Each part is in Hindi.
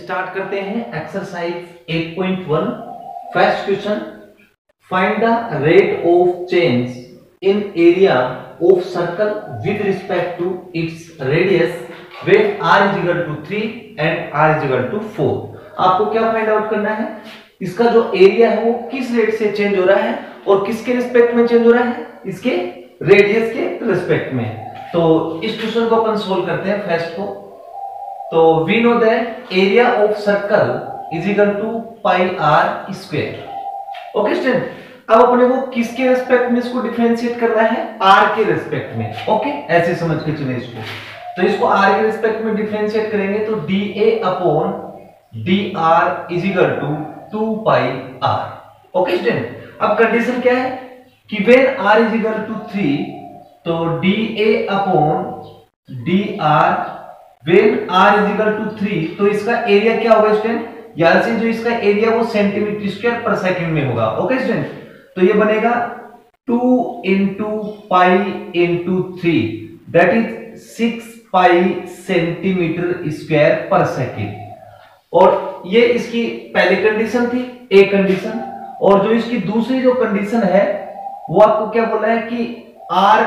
स्टार्ट करते हैं exercise 8.1 first question. Find the rate of change in area of circle with respect to its radius when r is equal to 3 and r is equal to 4। आपको क्या फाइंड आउट करना है, इसका जो एरिया है वो किस रेट से चेंज हो रहा है और किसके रिस्पेक्ट में चेंज हो रहा है, इसके रेडियस के रिस्पेक्ट में। तो इस क्वेश्चन को अपन सोल्व करते हैं फर्स्ट को। तो we know that area of circle is equal to pi r square. Okay student, अब अपने को किसके रिस्पेक्ट में इसको डिफरेंशिएट करना है, आर के रिस्पेक्ट में। ओके, ऐसे समझ के चले इसको। तो इसको आर के रिस्पेक्ट में डिफरेंशिएट करेंगे तो d a upon d r is equal to 2 pi r. Okay student, अब कंडीशन क्या है कि when r is equal to 3 तो d a upon d r when r is equal to 3 तो इसका एरिया क्या होगा स्टूडेंट, यहां से जो इसका एरिया वो सेंटीमीटर स्क्वायर पर सेकंड में होगा। ओके स्टूडेंट, तो ये बनेगा 2 into pi into 3 that is 6 pi centimetre square पर सेकंड। और ये इसकी पहली कंडीशन थी, एक कंडीशन। और जो इसकी दूसरी जो कंडीशन है वो आपको क्या बोला है कि r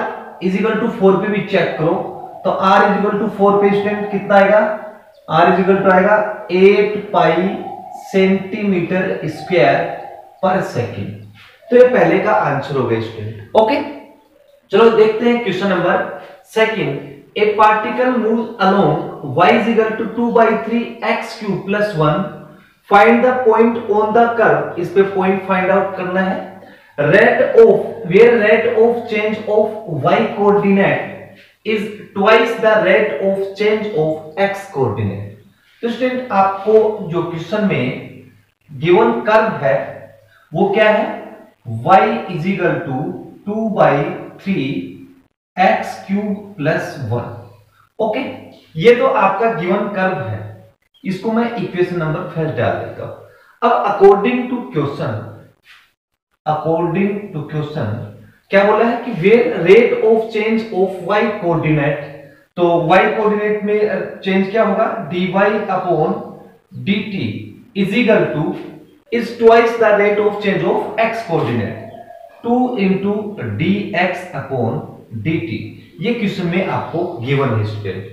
इज इक्वल टू 4 पे भी चेक करो। तो r इज इक्वल टू 4 पे स्टूडेंट कितना आएगा, r इज इक्वल टू आएगा 8 पाई सेंटीमीटर स्क्वायर पर सेकंड। तो ये पहले का आंसर हो गया स्टूडेंट। ओके, चलो देखते हैं question number second. A particle moves along y is equal to 2/3 x cube plus 1। Find the point on the curve, इस पे पॉइंट फाइंड आउट करना है। Rate of where rate of change of y coordinate is twice the rate of change of x coordinate। तो स्टूडेंट आपको जो क्वेश्चन में गिवन कर्व है वो क्या है, y is equal to 2/3 x cube plus 1। Okay, ये तो आपका गिवन कर्व है, इसको मैं इक्वेशन नंबर फर्स्ट डाल देता हूं। अब अकॉर्डिंग टू क्वेश्चन क्या बोला है कि where rate of change of y coordinate, तो y कोऑर्डिनेट में चेंज क्या होगा, dy upon dt is equal to is twice the rate of change of x coordinate 2 into dx upon dt। ये क्वेश्चन में आपको गिवन है स्टूडेंट।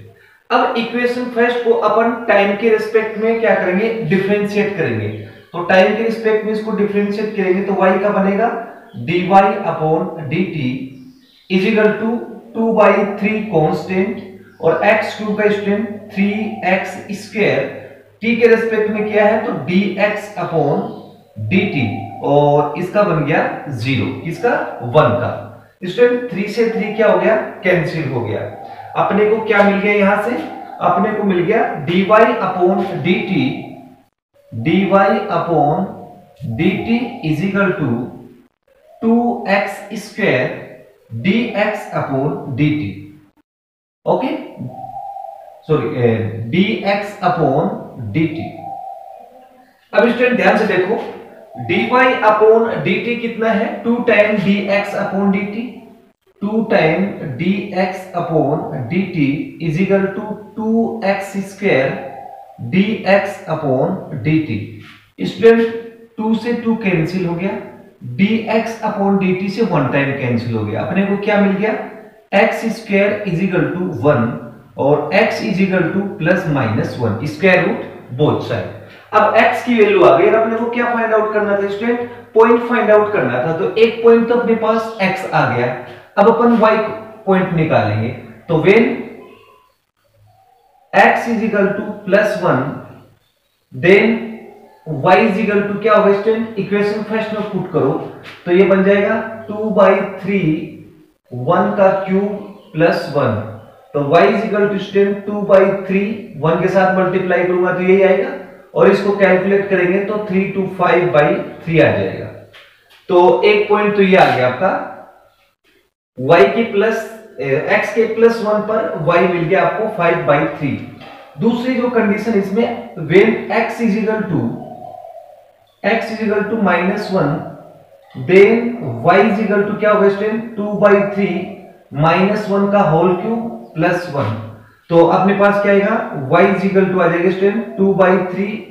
अब इक्वेशन फर्स्ट को अपन टाइम के रिस्पेक्ट में क्या करेंगे, डिफरेंशिएट करेंगे। तो टाइम के रिस्पेक्ट में इसको डिफरेंशिएट करेंगे तो y का बनेगा dy upon dt is equal to 2/3 constant और x क्यूब का स्टूडेंट 3x स्क्वायर, t के रिस्पेक्ट में क्या है तो dx अपॉन dt और इसका बन गया 0, किसका 1 का। स्टूडेंट 3 से 3 क्या हो गया, कैंसिल हो गया। अपने को क्या मिल गया, यहां से अपने को मिल गया dy upon dt is equal to 2x square dx upon dt। Okay, sorry dx upon dt। अब स्टूडेंट ध्यान से देखो, dy अपॉन dt कितना है, 2 time dx upon dt, 2 time dx upon dt is equal to 2x square dx upon dt। Student 2 से 2 कैंसिल हो गया, dx अपॉन dt से 1 टाइम कैंसिल हो गया। अपने को क्या मिल गया, x square is equal to 1 और x is equal to plus minus 1 square root both side. अब x की वैल्यू आ गई और अपने को क्या फाइंड आउट करना था स्टूडेंट, पॉइंट फाइंड आउट करना था। तो एक पॉइंट तो अपने पास x आ गया, अब अपन y पॉइंट निकालेंगे। तो when x is equal to plus 1 then y is equal to क्या होगा स्टूडेंट, इक्वेशन फर्स्ट में पुट करो तो ये बन जाएगा 2/3 1 का क्यूब प्लस 1। तो y is equal to student 2/3 1 के साथ मल्टीप्लाई करूंगा तो यही आएगा और इसको कैलकुलेट करेंगे तो 3 to 5/3 आ जाएगा। तो एक पॉइंट तो ये आ गया आपका, y के प्लस x के प्लस 1 पर y मिल गया आपको 5/3। दूसरी जो कंडीशन इसमें when x is equal to -1 then y is equal to क्या होगा स्टूडेंट 2/3 -1 का होल क्यूब प्लस 1। तो अपने पास क्या आएगा, y इज इक्वल टू आ जाएगा स्टूडेंट 2/3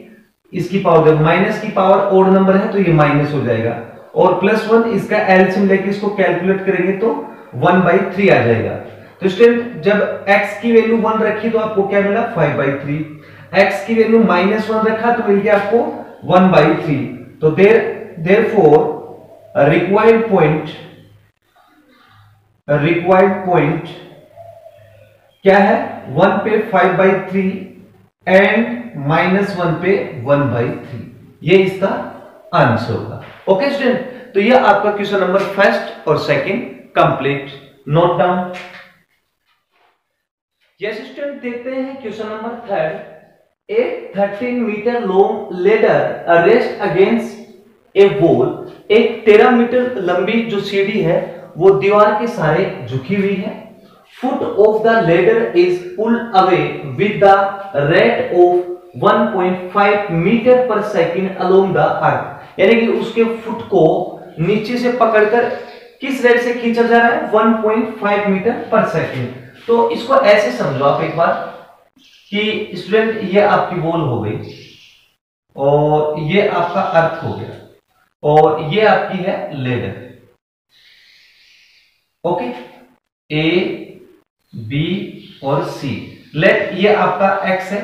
इसकी पावर, माइनस की पावर ओड नंबर है तो ये माइनस हो जाएगा, और +1 इसका एलसीएम लेके इसको कैलकुलेट करेंगे तो 1/3 आ जाएगा। तो स्टूडेंट जब x की वैल्यू 1 रखी तो आपको क्या मिला 5/3, x की वैल्यू -1 रखा तो मिल गया आपको 1/3। तो therefore रिक्वायर्ड पॉइंट क्या है, 1 पे 5/3 एंड -1 पे 1/3, ये इसका आंसर होगा। ओके स्टूडेंट, तो ये आपका क्वेश्चन नंबर फर्स्ट और second complete, note down. Yes student, देखते हैं question number third. A 13 meter long ladder rest against a wall, एक 13 मीटर लंबी जो सीढ़ी है वो दीवार के सहारे झुकी हुई है। Foot of the ladder is pulled away with the rate of 1.5 metre पर सेकेंड अलोंग द अर्थ, यानी कि उसके फुट को नीचे से पकड़कर किस रेट से खींचा जा रहा है, 1.5 मीटर पर सेकेंड। तो इसको ऐसे समझो आप एक बार कि स्टूडेंट ये आपकी वॉल हो गई और ये आपका अर्थ हो गया और ये आपकी है लेडर। ओके, ए बी और सी, लेट ये आपका x है,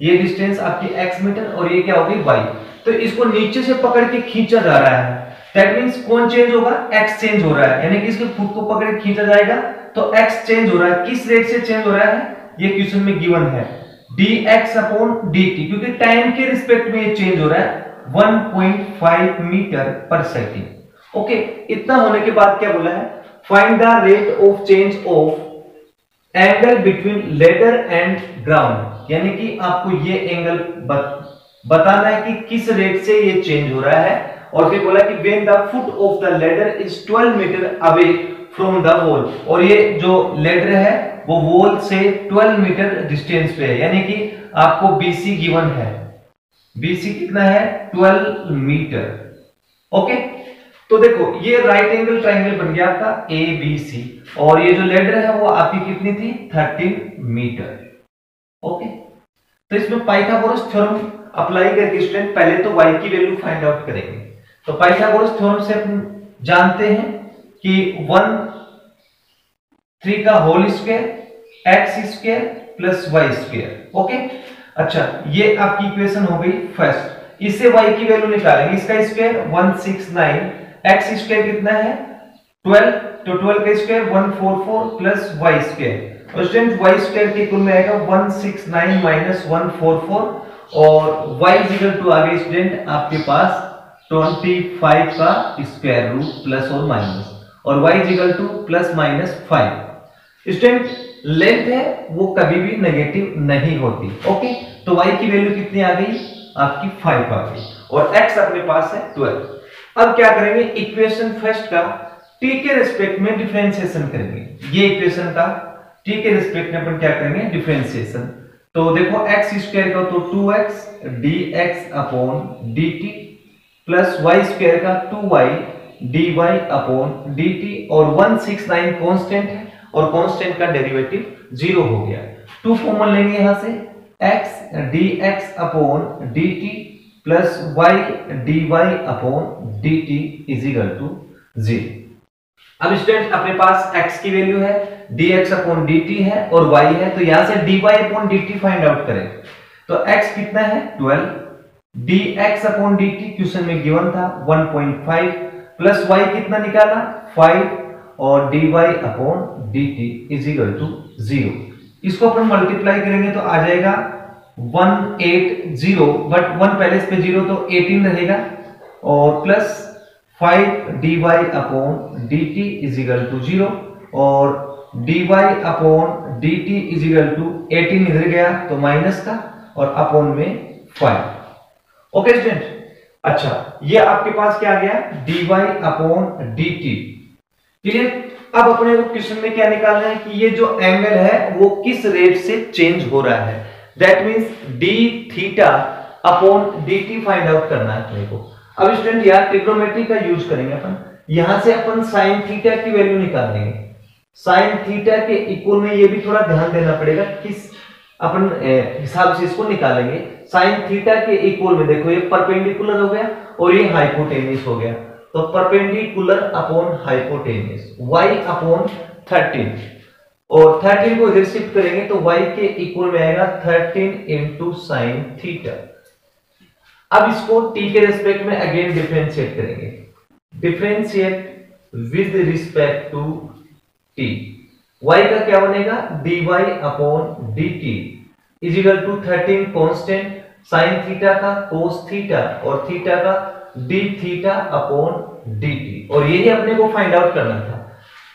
ये डिस्टेंस आपकी x मीटर और ये क्या होगी y। तो इसको नीचे से पकड़ के खींचा जा रहा है, दैट मींस कौन चेंज होगा, x चेंज हो रहा है, यानी कि इसके फुट को पकड़ के खींचा जाएगा तो x चेंज हो रहा है। किस रेट से चेंज हो रहा है, ये क्वेश्चन में गिवन है dx/dt, क्योंकि टाइम के रिस्पेक्ट में ये चेंज हो रहा है 1.5 मीटर पर सेकेंड। ओके, इतना होने के बाद क्या बोला है, find the rate of change of angle between ladder and ground, यानी कि आपको ये एंगल बताना है कि किस रेट से ये चेंज हो रहा है। और फिर बोला कि when the foot of the ladder is 12 metre away from the wall, और ये जो लेडर है वो वॉल से 12 मीटर डिस्टेंस पे है, यानी कि आपको BC गिवन है, BC कितना है 12 मीटर। ओके, तो देखो ये राइट एंगल ट्राइंगल बन गया आपका ABC, और ये जो लेडर है वो आपकी कितनी थी 13 मीटर। ओके, तो इसमें पाइथागोरस थ्योरम अप्लाई करके स्टूडेंट पहले तो y की वैल्यू फाइंड आउट करेंगे। तो पाइथागोरस थ्योरम से अपन जानते हैं कि 1/3 का whole square x square plus y square. Okay, अच्छा ये आपकी इक्वेशन हो गई फर्स्ट, इससे y की वैल्यू निकालेंगे, इसका स्क्वायर 169, x स्क्वायर कितना है 12, तो 12 का स्क्वायर 144 प्लस y स्क्वायर, और स्टूडेंट y स्क्वायर के इक्वल में आएगा 169 माइनस 144, और y इक्वल टू आ गया स्टूडेंट आपके पास 25 का स्क्वायर रूट प्लस और माइनस, और y equal to plus minus 5। Student length है वो कभी भी नेगेटिव नहीं होती। ओके, तो y की वैल्यू कितनी आ गई आपकी 5 आ गई, और x अपने पास है 12। अब क्या करेंगे, इक्वेशन फर्स्ट का t के रिस्पेक्ट में डिफरेंशिएशन करेंगे। ये इक्वेशन का t के रिस्पेक्ट में अपन क्या करेंगे, डिफरेंशिएशन। तो देखो x स्क्वायर का तो 2x dx upon dt plus y square का 2y dy अपॉन dt, और 169 कांस्टेंट है और कांस्टेंट का डेरिवेटिव 0 हो गया। 2 कॉमन लेंगे यहां से, x dx upon dt plus y dy upon dt is equal to 0। अब स्टूडेंट अपने पास x की वैल्यू है, dx अपॉन dt है और y है, तो यहां से dy upon dt find out करें। तो x कितना है 12, dx अपॉन dt क्वेश्चन में गिवन था 1.5, प्लस y कितना निकाला 5, और dy upon dt is equal to 0। इसको अपन मल्टीप्लाई करेंगे तो आ जाएगा 180, बट 1 पहले इस पे 0 तो 18 रहेगा, और plus 5 dy upon dt is equal to 0, और dy upon dt is equal to 18 इधर गया तो माइनस का, और अपॉन में 5। ओके स्टूडेंट, अच्छा ये आपके पास क्या आ गया dy अपॉन dt। क्लियर। अब अपने को क्वेश्चन में क्या निकालना है कि ये जो एंगल है वो किस रेट से चेंज हो रहा है, that means d theta upon dt find out करना है अपने को। अब स्टूडेंट यार ट्रिग्नोमेट्री का यूज करेंगे अपन, यहां से अपन sin थीटा की वैल्यू निकालेंगे। साइन थीटा के इक्वल में, ये भी थोड़ा ध्यान देना पड़ेगा किस अपन हिसाब से इसको निकालेंगे। साइन थीटा के इक्वल में देखो ये परपेंडिकुलर हो गया और ये हाइपोटेन्यूस हो गया, तो perpendicular upon hypotenuse y upon 13, और 13 को इधर शिफ्ट करेंगे तो y के इक्वल में आएगा 13 इंटू साइन थीटा। अब इसको t के रेस्पेक्ट में अगेन डिफरेंशिएट करेंगे, differentiate with respect to t, y का क्या बनेगा dy upon dt is equal to 13 constant sine theta का कोस थीटा और थीटा का d थीटा अपॉन dt, और यही अपने को फाइंड आउट करना था।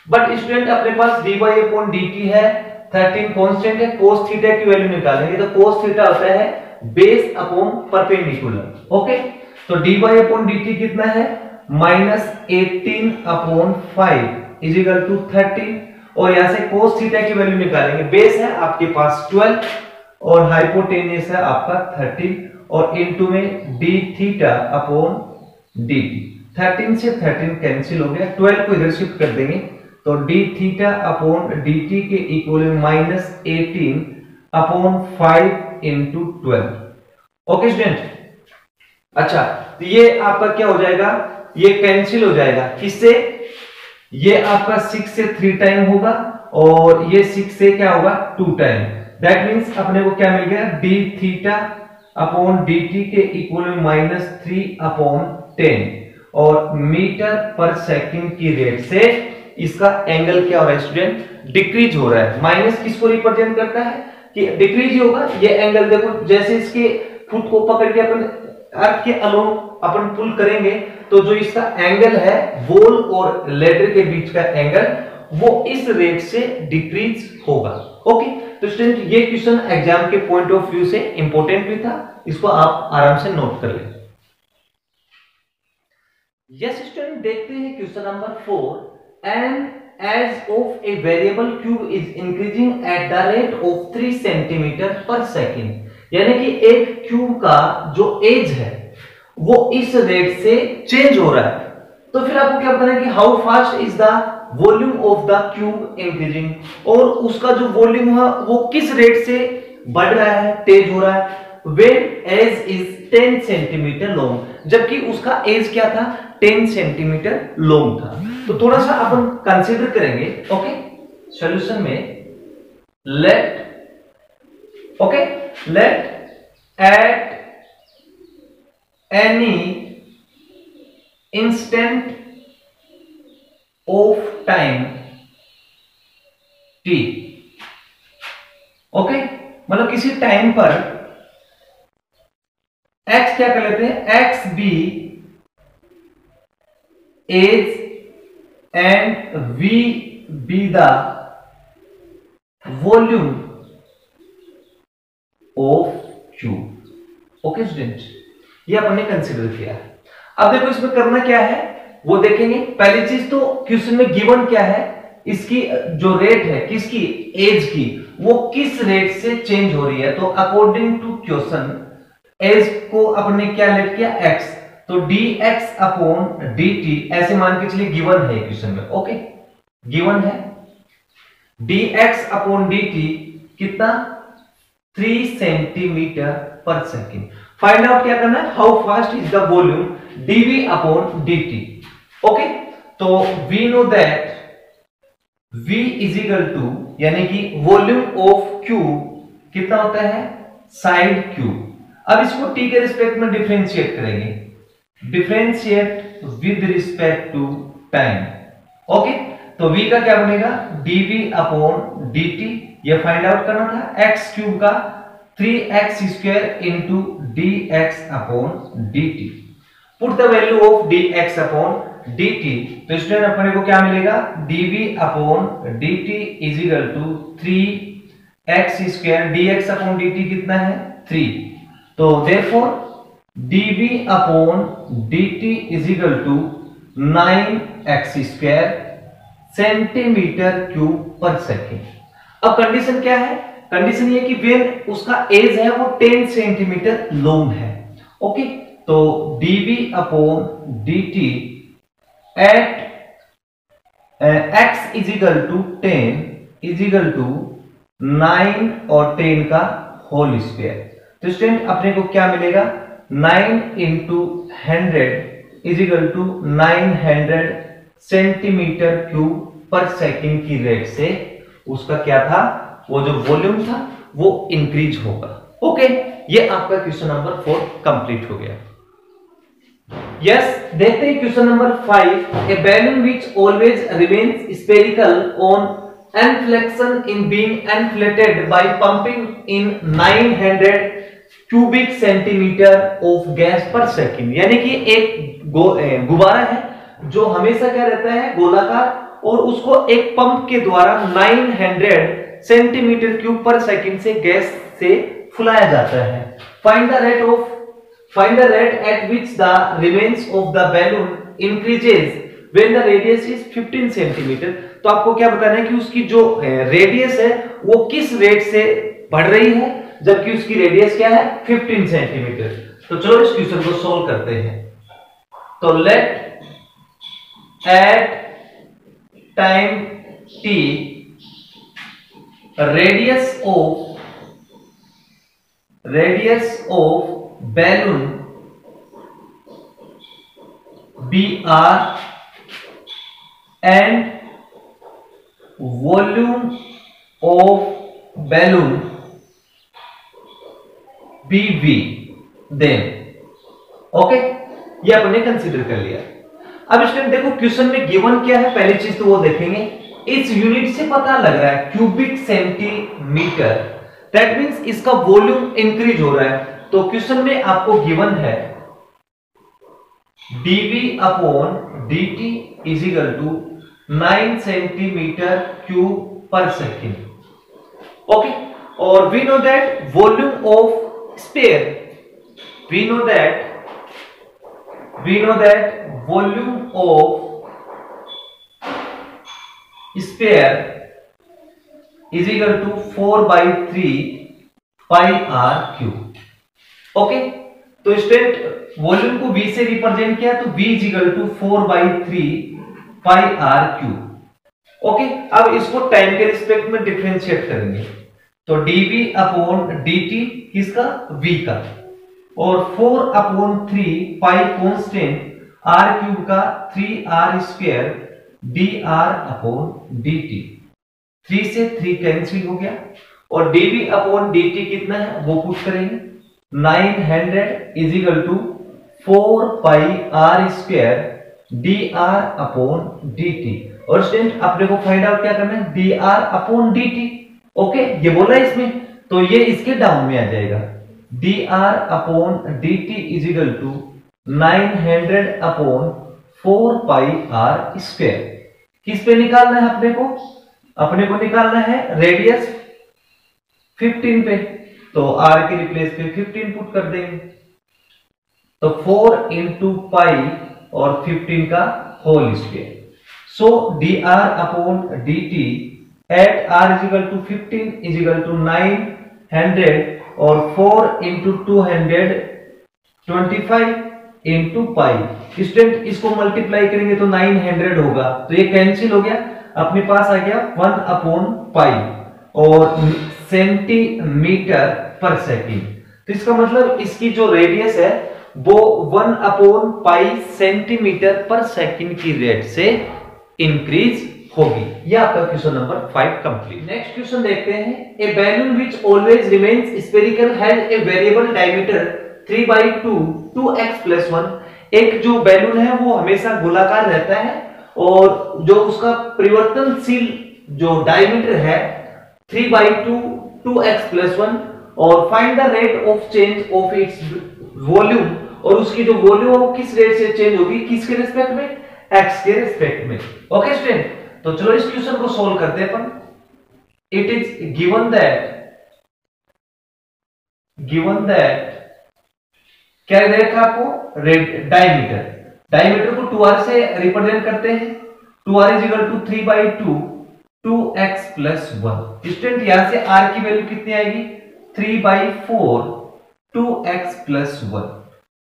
बट स्टूडेंट अपने पास dy अपॉन dt है, 13 कांस्टेंट है, कोस थीटा की वैल्यू निकालेंगे तो कोस थीटा होता है बेस अपॉन परपेंडिकुलर। ओके, तो dy अपॉन dt कितना है -18 अपॉन 5 इज इक्वल टू 13, और यहां से कोस थीटा की वैल्यू निकालेंगे, बेस है आपके पास 12 और हाइपोटेन्यूस है आपका 13, और इनटू में d थीटा अपॉन dt, 13 से 13 कैंसिल हो गया, 12 को इधर शिफ्ट कर देंगे तो d थीटा अपॉन dt के equal -18 upon 5 into 12। Okay student, अच्छा तो ये आपका क्या हो जाएगा, ये कैंसिल हो जाएगा किससे, ये आपका 6 से 3 टाइम होगा और ये 6 से क्या होगा 2 टाइम, दैट मींस अपने को क्या मिल गया d थीटा अपॉन dt के इक्वल में -3 अपॉन 10, और मीटर पर सेकंड की रेट से इसका एंगल क्या हो रहा है स्टूडेंट, डिक्रीज हो रहा है। माइनस किसको रिप्रेजेंट करता है कि डिक्रीज ही होगा, ये एंगल देखो जैसे इसके फुट को पकड़ के अपन अर्थ के अलोंग अपन पुल करेंगे तो जो इसका एंगल है वॉल और लेडर के बीच का एंगल वो इस रेट से डिक्रीज होगा। ओके, तो स्टूडेंट ये क्वेश्चन एग्जाम के पॉइंट ऑफ व्यू से इंपॉर्टेंट भी था, इसको आप आराम से नोट कर लें। यस स्टूडेंट, देखते हैं question number 4। And edge of a variable cube is increasing at the rate of 3 centimetre पर सेकेंड, यानी कि एक क्यूब का जो एज है वो इस रेट से चेंज हो रहा है, तो फिर आपको क्या बताना है कि how fast is the volume of the cube increasing, और उसका जो वॉल्यूम है वो किस रेट से बढ़ रहा है, तेज हो रहा है। when edge is 10 centimetre long, जबकि उसका एज क्या था 10 सेंटीमीटर लॉन्ग था। तो थोड़ा सा अपन कंसीडर करेंगे। ओके, सॉल्यूशन में let at any instant of time t, okay, मतलब किसी टाइम पर x क्या कर लेते हैं, x be edge and v be the volume of cube. Okay student, ये अपन ने कंसीडर किया। अब देखो इसमें करना क्या है वो देखेंगे। पहली चीज तो क्वेश्चन में गिवन क्या है, इसकी जो रेट है किसकी, एज की, वो किस रेट से चेंज हो रही है। तो अकॉर्डिंग टू क्वेश्चन एज को अपने क्या लेट किया x, तो dx अपॉन dt ऐसे मान के चलिए गिवन है क्वेश्चन में। ओके, गिवन है dx अपॉन dt कितना 3 सेंटीमीटर पर सेकेंड। फाइंड आउट क्या करना है, how fast is the volume dv upon dt। Okay, तो we know that v is equal to, यानी कि वॉल्यूम ऑफ क्यूब कितना होता है साइड क्यूब। अब इसको t के रिस्पेक्ट में डिफरेंशिएट करेंगे, differentiate with respect to time. Okay, तो v का क्या बनेगा dv अपॉन dt, ये फाइंड आउट करना था। x क्यूब का 3x square into dx upon dt। Put the value of dx upon dt, तो स्टूडेंट अपने को क्या मिलेगा dv upon dt is equal to 3x square, dx upon dt कितना है 3, तो therefore dv upon dt is equal to 9x square centimetre cube पर सेकेंड। अब कंडीशन क्या है, कंडीशन ये कि वेन उसका एज है वो 10 सेंटीमीटर लॉन्ग है। ओके, तो dv upon dt at x is equal to 10 is equal to 9 और 10 का होल स्क्वायर। तो स्टूडेंट अपने को क्या मिलेगा, 9 into 100 is equal to 900 centimetre cube पर सेकंड की रेट से उसका क्या था, वो जो वॉल्यूम था वो इंक्रीज होगा। ओके, ये आपका क्वेश्चन नंबर 4 कंप्लीट हो गया। यस, देखते हैं question number 5। A balloon which always remains spherical on inflection in being inflated by pumping in 900 cubic centimeter of gas per second. यानी कि एक गुब्बारा है जो हमेशा क्या रहता है, गोलाकार, और उसको एक पंप के द्वारा 900 सेंटीमीटर क्यूब पर सेकंड से गैस से फुलाया जाता है। Find the rate at which the remains of the balloon increases when the radius is 15 centimetre. तो आपको क्या बताना है कि उसकी जो रेडियस है वो किस रेट से बढ़ रही है, जबकि उसकी रेडियस क्या है, 15 सेंटीमीटर। तो चलो इस क्वेश्चन को सोल्व करते हैं। तो let at time t radius of balloon br and volume of balloon bv, then okay, ये अपने कंसीडर कर लिया। अब स्टूडेंट देखो क्वेश्चन में गिवन क्या है, पहली चीज तो वो देखेंगे। इस यूनिट से पता लग रहा है क्यूबिक सेंटीमीटर, दैट मींस इसका वॉल्यूम इंक्रीज हो रहा है। तो क्वेश्चन में आपको गिवन है dv upon dt is equal to 9 centimetre cube पर सेकेंड। ओके, और we know that volume of sphere, we know that volume of sphere is equal to 4/3 pi r cube। Okay, तो स्टूडेंट वॉल्यूम को v से रिप्रेजेंट किया तो v is equal to 4/3 pi r cube। Okay, अब इसको टाइम के रिस्पेक्ट में डिफरेंशिएट करेंगे। तो dv अपॉन dt किसका, v का, और 4/3 पाई कांस्टेंट r क्यूब का 3r square dr upon dt, 3 से 3 कैंसिल हो गया, और dv अपॉन dt कितना है वो पुट करेंगे, 900 is equal to 4 pi r square dr upon dt। और स्टूडेंट अपने को फाइंड आउट क्या करना है, dr अपॉन dt। ओके, ये बोला है इसमें, तो ये इसके डाउन में आ जाएगा, dr upon dt is equal to 900 upon 4 pi r square. किस पे निकालना है अपने को निकालना है रेडियस 15 पे, तो r के रिप्लेस पे 15 पुट कर देंगे। तो 4 इंटू पाई और 15 का whole square. So dr upon dt at r is equal to 15 is equal to 900 और 4 इंटू 225 इंटू पाई। स्टूडेंट इसको मल्टीप्लाई करेंगे तो 900 होगा, तो ये कैंसिल हो गया, अपने पास आ गया 1 अपॉन पाई और सेंटीमीटर पर सेकंड। तो इसका मतलब इसकी जो रेडियस है वो 1 upon pi centimeter per second की रेट से इंक्रीज होगी। ये आपका क्वेश्चन नंबर 5 कंप्लीट। नेक्स्ट क्वेश्चन देखते हैं। A balloon which always remains spherical has a variable diameter 3/2 2x+1। एक जो बैलून है वो हमेशा गोलाकार रहता है और जो उसका परिवर्तनशील जो डायमीटर है 3/2 2x+1, और find the rate of change of its volume, और उसकी जो वॉल्यूम वो किस रेट से चेंज होगी, किसके रिस्पेक्ट में, x के रिस्पेक्ट में। ओके स्टूडेंट, तो चलो इस क्वेश्चन को सोल्व करते हैं अपन। इट इज गिवन दैट क्या देखा आपको, डायमीटर को 2r से रिप्रेजेंट करते हैं, 2r is equal to 3/2 2x+1। Student यहां से r की वैल्यू कितनी आएगी, 3/4 2x+1।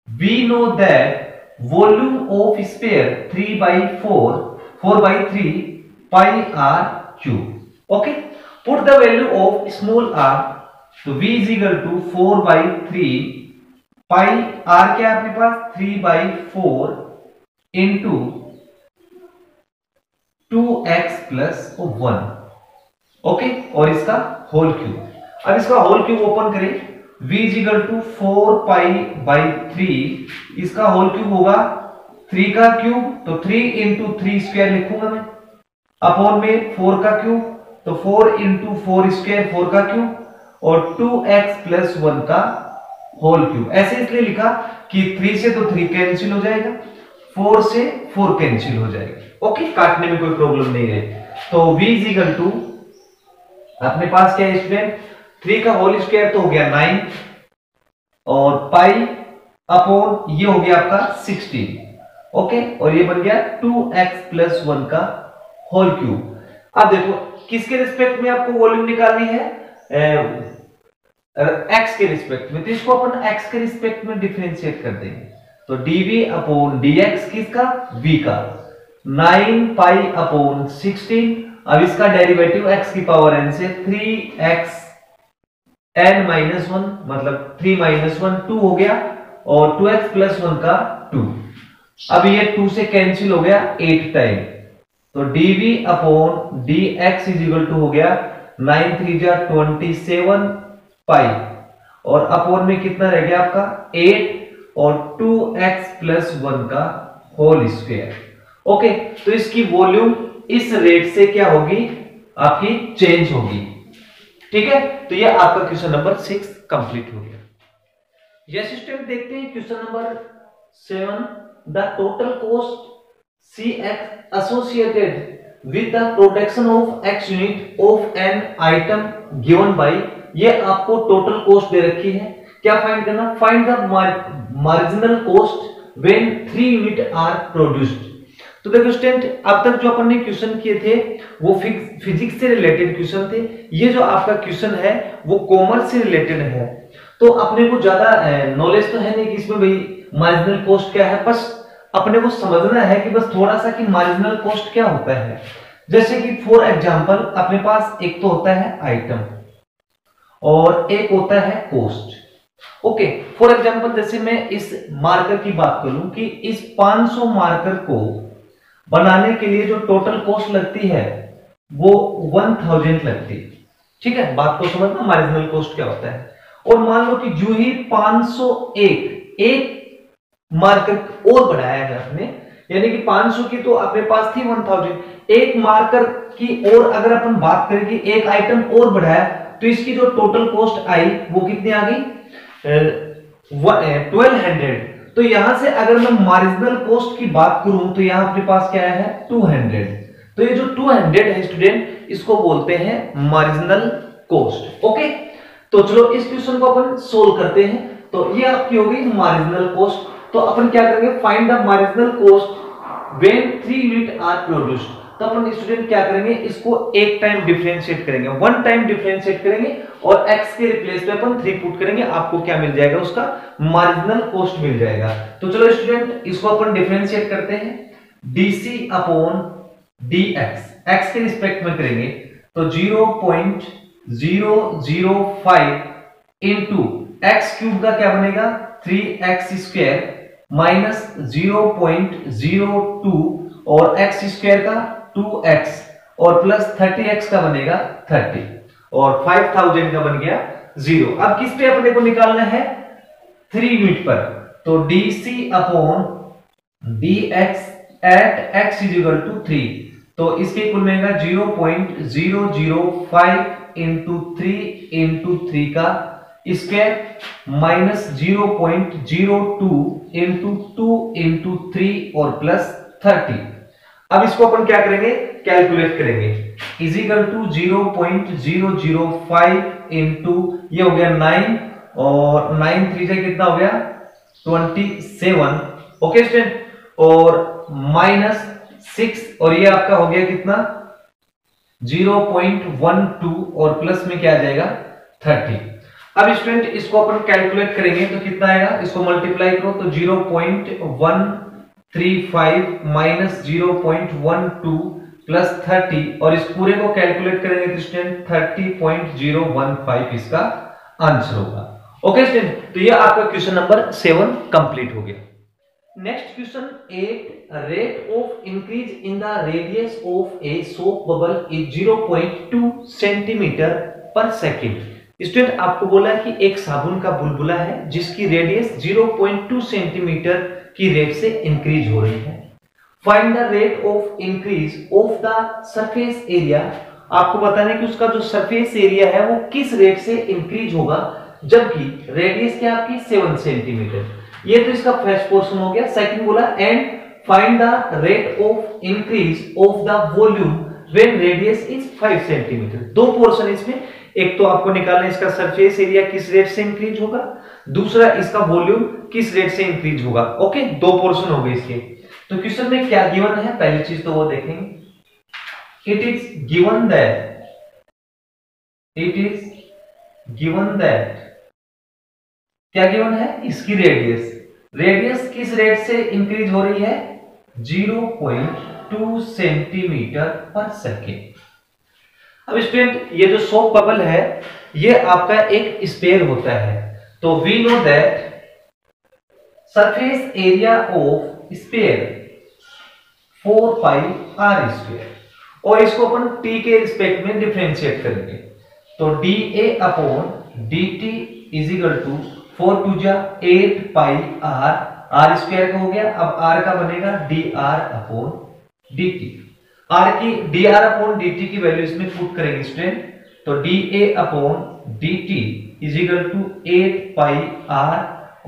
We know that volume of sphere 4/3 pi r cube. Okay, put the value of small r, तो v is equal to 4/3 pi r क्या है अपने पास 3/4 इंटू 2x प्लस 1। ओके, और इसका होल क्यूब। अब इसका होल क्यूब ओपन करें, v इज इक्वल टू 4π/3, इसका होल क्यूब होगा 3 का क्यूब, तो 3 इंटू 3 स्क्वायर लिखूंगा मैं, अपॉन में 4 का क्यूब, तो 4 इंटू 4 स्क्वायर 4 का क्यूब, और 2x प्लस 1 का होल क्यूब। ऐसे इसलिए लिखा कि 3 से तो 3 कैंसिल हो जाएगा, 4 से 4 कैंसिल हो जाएगा। ओके, काटने में कोई प्रॉब्लम नहीं है। तो v इज इक्वल टू अपने पास क्या है स्टूडेंट, 3 का होल स्क्वायर तो हो गया 9, और पाई अपॉन ये हो गया आपका 16। ओके, और ये बन गया 2x प्लस 1 का होल क्यूब। अब देखो किसके रिस्पेक्ट में आपको वॉल्यूम निकालनी है, x के रिस्पेक्ट में, तो इसको अपन x के रिस्पेक्ट में डिफरेंशिएट कर देंगे। तो dv अपॉन dx किसका, v का, 9 पाई अपॉन 16। अब इसका डेरिवेटिव x की पावर n से 3x n माइनस 1, मतलब 3 माइनस 1 2 हो गया, और 2x प्लस 1 का 2। अब ये 2 से कैंसिल हो गया 8 टाइम, तो dv upon dx is equal to हो गया 9 3 जा 27 पाई, और अपॉन में कितना रह गया आपका 8, और 2x प्लस 1 का होल स्क्वायर। ओके, तो इसकी वॉल्यूम इस रेट से क्या होगी, आपकी चेंज होगी। ठीक है, तो ये आपका क्वेश्चन नंबर 6 कंप्लीट हो गया। यस स्टूडेंट, देखते हैं question number 7। The total cost Cx associated with the production of x unit of an item given by, ये आपको टोटल कॉस्ट दे रखी है, क्या फाइंड करना, find the marginal cost when 3 unit are produced. तो देखो स्टूडेंट, अब तक जो अपन ने क्वेश्चन किए थे वो फिजिक्स से रिलेटेड क्वेश्चन थे। ये जो आपका क्वेश्चन है वो कॉमर्स से रिलेटेड है, तो अपने को ज्यादा नॉलेज तो है नहीं कि इसमें भाई मार्जिनल कॉस्ट क्या है, बस अपने को समझना है कि बस थोड़ा सा कि मार्जिनल कॉस्ट क्या होता है। जैसे कि फॉर एग्जांपल अपने पास एक तो होता है आइटम और एक होता है कॉस्ट। ओके, फॉर एग्जांपल जैसे मैं इस मार्कर की बात करूं कि इस 500 मार्कर को बनाने के लिए जो टोटल कॉस्ट लगती है वो 1000 लगती है। ठीक है, बात को समझना मार्जिनल कॉस्ट क्या होता है। और मान लो कि जो ही 501 एक मार्कर और बढ़ाया है आपने, यानी कि 500 की तो अपने पास थी 1000, एक मार्कर की और अगर अपन बात करें कि एक आइटम और बढ़ाया, तो इसकी जो टोटल कॉस्ट आई वो कितनी आ गई 1200। तो यहां से अगर मैं मार्जिनल कॉस्ट की बात करूं तो यहां अपने पास क्या है 200। तो ये जो 200 है स्टूडेंट, इसको बोलते हैं मार्जिनल कॉस्ट। ओके, तो चलो इस क्वेश्चन को अपन सोल्व करते हैं। तो ये आपकी होगी मार्जिनल कॉस्ट। तो अपन क्या करेंगे, find the marginal cost when 3 unit are produced. तो अपन स्टूडेंट क्या करेंगे, इसको एक टाइम डिफरेंशिएट करेंगे, 1 टाइम डिफरेंशिएट करेंगे, और x के रिप्लेस पे अपन 3 पुट करेंगे, आपको क्या मिल जाएगा, उसका मार्जिनल कॉस्ट मिल जाएगा। तो चलो स्टूडेंट इसको अपन डिफरेंशिएट करते हैं, dc अपॉन dx, x के रिस्पेक्ट में करेंगे तो 0.005 इंटू एक्स क्यूब का क्या बनेगा 3x स्क्वायर माइनस 0.02 और x स्क्वायर का 2x और प्लस 30x का बनेगा 30 और 5000 का बन गया 0। अब किस पे अपने को निकालना है 3 यूनिट पर, तो dc upon dx at x is equal to 3, तो इसके इक्वल बनेगा 0.005 इंटू 3 इंटू 3 का स्क्वायर माइनस 0.02 इंटू 2 इंटू 3 और प्लस 30। अब इसको अपन क्या करेंगे, कैलकुलेट करेंगे, इज इक्वल टू 0.005 इंटू ये हो गया 9 और 9 3 से कितना हो गया 27। ओके स्टूडेंट, और माइनस 6 और ये आपका हो गया कितना 0.12 और प्लस में क्या आ जाएगा 30। अब स्टूडेंट इसको अपन कैलकुलेट करेंगे तो कितना आएगा, इसको मल्टीप्लाई करो तो 0.135 माइनस 0.12 प्लस 30 और इस पूरे को कैलकुलेट करेंगे तो स्टूडेंट 30.015 इसका आंसर होगा। ओके स्टूडेंट, तो ये आपका क्वेश्चन नंबर 7 कंप्लीट हो गया। Next question 8, rate of increase in the radius of a soap bubble is 0.2 centimetre पर सेकेंड। स्टूडेंट आपको बोला है कि एक साबुन का बुलबुला है जिसकी रेडियस 0.2 सेंटीमीटर की रेट से इंक्रीज हो रही है। Find the rate of increase of the surface area. आपको बताना है कि उसका जो सरफेस एरिया है वो किस रेट से इंक्रीज होगा जबकि रेडियस क्या आपकी 7 सेंटीमीटर। ये तो इसका फर्स्ट पोर्शन हो गया। सेकंड बोला and find the rate of increase of the volume when radius is 5 centimetre. दो पोर्शन इसमें, एक तो आपको निकालना है इसका सरफेस एरिया किस रेट से इंक्रीज होगा, दूसरा इसका वॉल्यूम किस रेट से इंक्रीज होगा। ओके, दो पोर्शन हो गए इसके। तो क्वेश्चन में क्या गिवन है, पहली चीज तो वो देखेंगे। इट इज गिवन दैट क्या गिवन है, इसकी रेडियस किस रेट से इंक्रीज हो रही है, 0.2 सेंटीमीटर पर सेकेंड। अब स्टूडेंट ये जो सोप बबल है ये आपका एक स्फीयर होता है, तो we know that surface area of sphere 4 pi r square, और इसको अपन t के रिस्पेक्ट में डिफरेंशिएट करेंगे तो dA upon dt is equal to 4 two जा 8 पाई आर स्क्वायर का हो गया। अब r का बनेगा dr अपॉन dt। r की dr अपॉन dt की वैल्यू इसमें पुट करेंगे स्टूडेंट, तो dA upon dt is equal to 8 pi r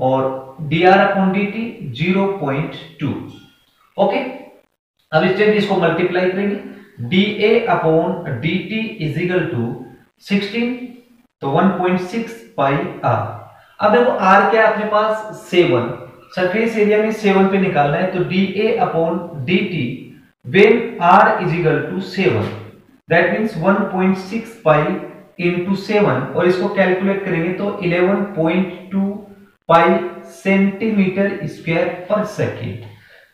और dr अपॉन dt 0.2। ओके, अब स्टूडेंट इसको मल्टीप्लाई करेंगे, dA upon dt is equal to 16 तो 1.6 पाई r। अब देखो r क्या है अपने पास 7, सरफेस एरिया में 7 पे निकालना है, तो dA upon dt when r is equal to 7 that means 1.6 pi into 7 और इसको कैलकुलेट करेंगे तो 11.2 पाई सेंटीमीटर स्क्वायर पर सेकेंड।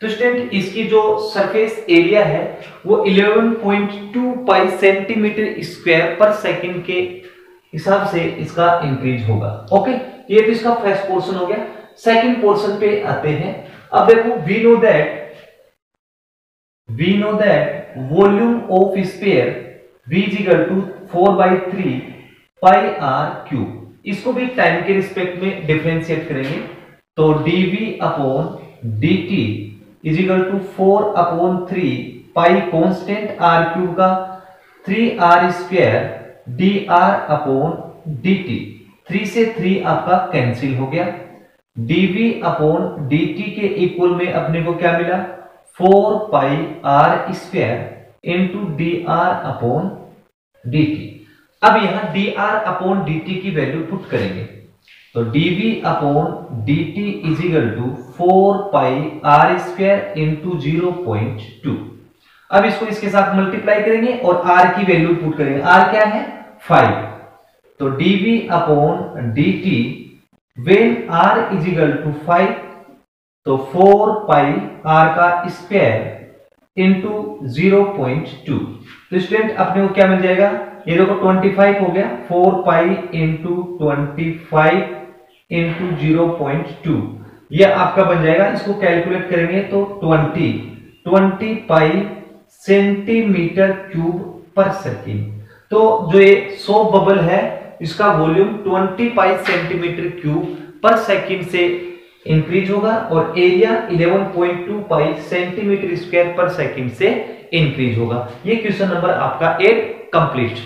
तो स्टूडेंट इसकी जो सरफेस एरिया है वो 11.2 पाई सेंटीमीटर स्क्वायर पर सेकेंड के हिसाब से इसका इंक्रीज होगा। ओके, ये तो इसका फर्स्ट पोर्शन हो गया। सेकंड पोर्शन पे आते हैं। अब देखो we know that volume of sphere v is equal to 4/3 pi r cube. इसको भी टाइम के रिस्पेक्ट में डिफरेंशिएट करेंगे तो dv upon dt is equal to 4/3 pi constant r cube का 3r square dr upon dt। 3 से 3 आपका कैंसिल हो गया। dv अपॉन dt के इक्वल में अपने को क्या मिला, 4 pi r square into dr upon dt। अब यहां dr अपॉन dt की वैल्यू पुट करेंगे तो dv upon dt is equal to 4 pi r square into 0.2। अब इसको इसके साथ मल्टीप्लाई करेंगे और r की वैल्यू पुट करेंगे। r क्या है 5, तो dv upon dt when r is equal to 5 तो 4 पाई r का स्क्वायर इंटू 0.2। तो स्टूडेंट अपने को क्या मिल जाएगा, ये देखो 25 हो गया, 4 पाई इंटू 25 इंटू 0.2 ये आपका बन जाएगा। इसको कैलकुलेट करेंगे तो 20 पाई सेंटीमीटर क्यूब पर सेकेंड। तो जो ये सोप बबल है इसका वॉल्यूम 20 पाई सेंटीमीटर क्यूब पर सेकेंड से इंक्रीज होगा और एरिया 11.2 पाई सेंटीमीटर स्क्वायर पर सेकेंड से इंक्रीज होगा। ये क्वेश्चन नंबर आपका 8 complete.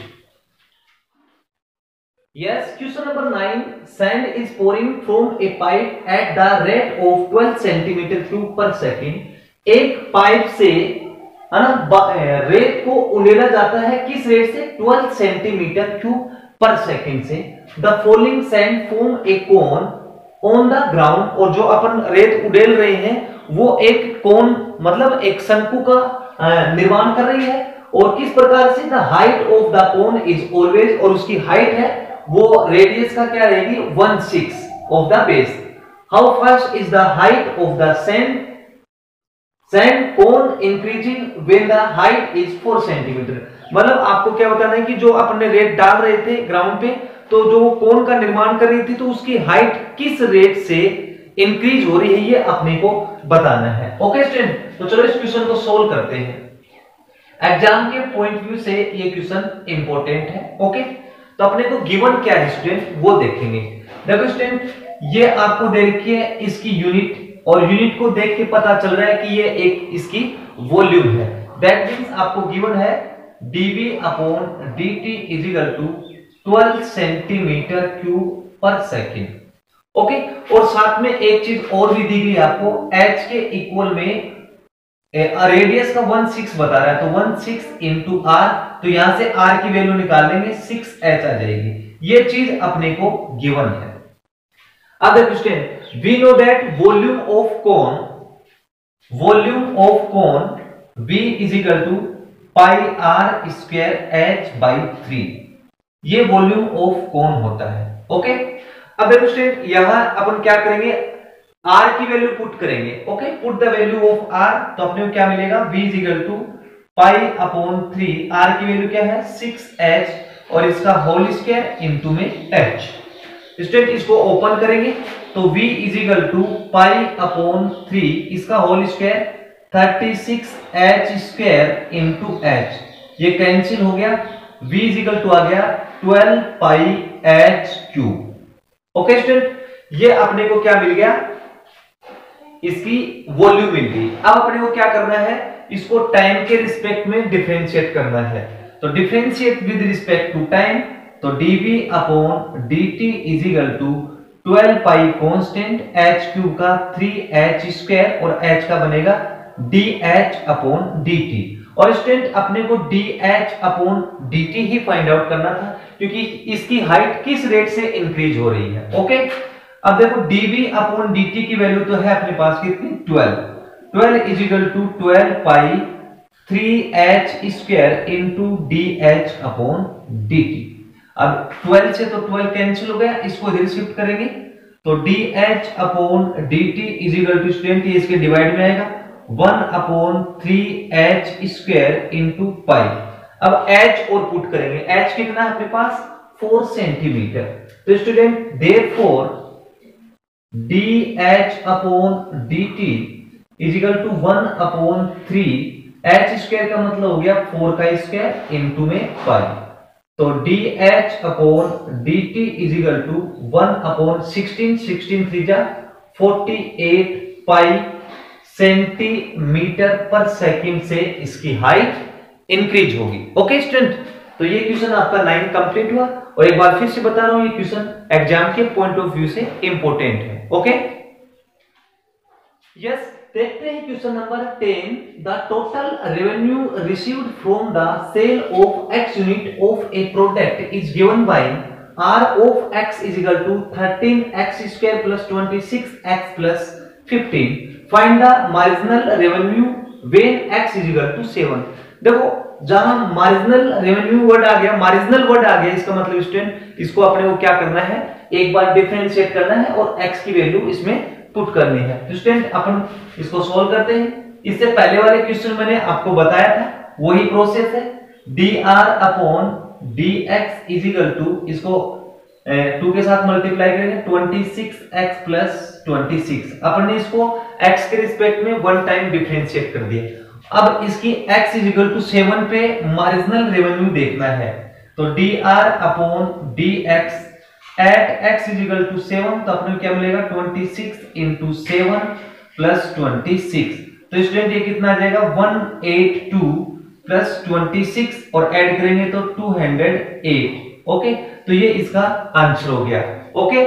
Yes, question number 9, sand is pouring from A pipe eight the rate of 12 centimetre cube पर सेकेंड। एक पाइप से है ना रेत को उंडेला जाता है किस रेट से, 12 सेंटीमीटर क्यूब पर सेकेंड से। The following sand form A cone on the ground, और जो अपन रेत उड़ेल रहे हैं वो एक कोन मतलब एक शंकु का निर्माण कर रही है। और किस प्रकार से, the height of the cone is always, और उसकी हाइट है वो रेडियस का क्या रहेगी 1/6 of the base. How fast is the height of the sand sand cone increasing when the height is 4 centimetre. मतलब आपको क्या बताना है कि जो अपने रेत डाल रहे थे ग्राउंड पे, तो जो कोन का निर्माण कर रही थी, तो उसकी हाइट किस रेट से इंक्रीज हो रही है ये अपने को बताना है। ओके स्टूडेंट, तो चलो इस क्वेश्चन को सोल्व करते हैं। एग्जाम के पॉइंट व्यू से ये क्वेश्चन इंपॉर्टेंट है। ओके, तो अपने को गिवन क्या है स्टूडेंट वो देखेंगे। देखो स्टूडेंट, ये आपको दे रखी है इसकी यूनिट, और यूनिट को देख के पता चल रहा है कि ये एक इसकी वॉल्यूम है। दैट मींस आपको गिवन है dV upon dt is equal to 12 centimetre cube पर सेकेंड। ओके, और साथ में एक चीज और भी दी गई आपको, h के इक्वल में रेडियस का 1/6 बता रहा है, तो 1/6 इंटू r, तो यहां से r की वैल्यू निकाल लेंगे 6h आ जाएगी। ये चीज अपने को गिवन है। अब देखो student, we know that volume of cone V is equal to pi r square h by 3, ये वॉल्यूम ऑफ कोन होता है। ओके, अब देखो स्टूडेंट, यहां अपन क्या करेंगे, r की वैल्यू पुट करेंगे। ओके, put the value of r, तो अपने को क्या मिलेगा, v is equal to pi upon 3, r की वैल्यू क्या है 6h, और इसका होल स्क्वायर इनटू में h। स्टूडेंट इसको ओपन करेंगे तो v is equal to pi upon 3, इसका whole square 36h square into h, ये कैंसिल हो गया, v इज इक्वल टू आ गया 12 pi h cube. Okay student, ये अपने को क्या मिल गया, इसकी वॉल्यूम मिल गई। अब अपने को क्या करना है, इसको टाइम के रिस्पेक्ट में डिफरेंशिएट करना है, तो differentiate with respect to time, तो dv upon dt is equal to 12 pi constant h cube का 3h स्क्वायर, और h का बनेगा dh अपॉन dt। और स्टूडेंट अपने को dh अपॉन dt ही फाइंड आउट करना था, क्योंकि इसकी हाइट किस रेट से इंक्रीज हो रही है। ओके, अब देखो dv अपॉन dt की वैल्यू तो है अपने पास कितनी, 12 is equal to 12 pi 3h square into dh upon dt। अब 12 से तो 12 कैंसिल हो गया, इसको इधर शिफ्ट करेंगे, तो dh upon dt is equal to student, ये इसके डिवाइड में आएगा 1 अपॉन 3h स्क्वायर इनटू पाई। अब h और पुट करेंगे, h कितना है अपने पास 4 सेंटीमीटर, तो student therefore dh upon dt is equal to 1 upon 3h square का मतलब हो गया 4 का स्क्वायर इनटू में पाई, तो dh upon dt is equal to 1 upon 16 3 जा 48 पाई सेंटीमीटर पर सेकंड से इसकी हाइट इंक्रीज होगी। ओके स्टूडेंट, तो ये क्वेश्चन आपका 9 कंप्लीट हुआ, और एक बार फिर से बता रहा हूं ये क्वेश्चन एग्जाम के पॉइंट ऑफ व्यू से इंपॉर्टेंट है। ओके, यस, देखते हैं question number 10। The total revenue received from the sale of x unit of a product is given by r of x is equal to 13x square plus 26x plus 15. Find the marginal revenue when x is equal to 7. देखो जहां मार्जिनल रेवेन्यू वर्ड आ गया, मार्जिनल वर्ड आ गया, इसका मतलब स्टूडेंट इसको अपने को क्या करना है, एक बार डिफरेंशिएट करना है और x की वैल्यू इसमें पुट करनी है। तो स्टूडेंट अपन इसको सोल्व करते हैं। इससे पहले वाले क्वेश्चन मैंने आपको बताया था, वही प्रोसेस है। dr upon dx is equal to, इसको 2 के साथ मल्टीप्लाई करेंगे 26x प्लस 26। अपन ने इसको x के रिस्पेक्ट में वन टाइम डिफरेंशिएट कर दिया। अब इसकी x इज इक्वल टू 7 पे मार्जिनल रेवेन्यू देखना है, तो dr upon dx at x is equal to 7, तो अपने क्या मिलेगा 26 इंटू 7 प्लस 26। तो स्टूडेंट ये कितना आ जाएगा 182 प्लस 26 और ऐड करेंगे तो 208। ओके, तो ये इसका आंसर हो गया। ओके,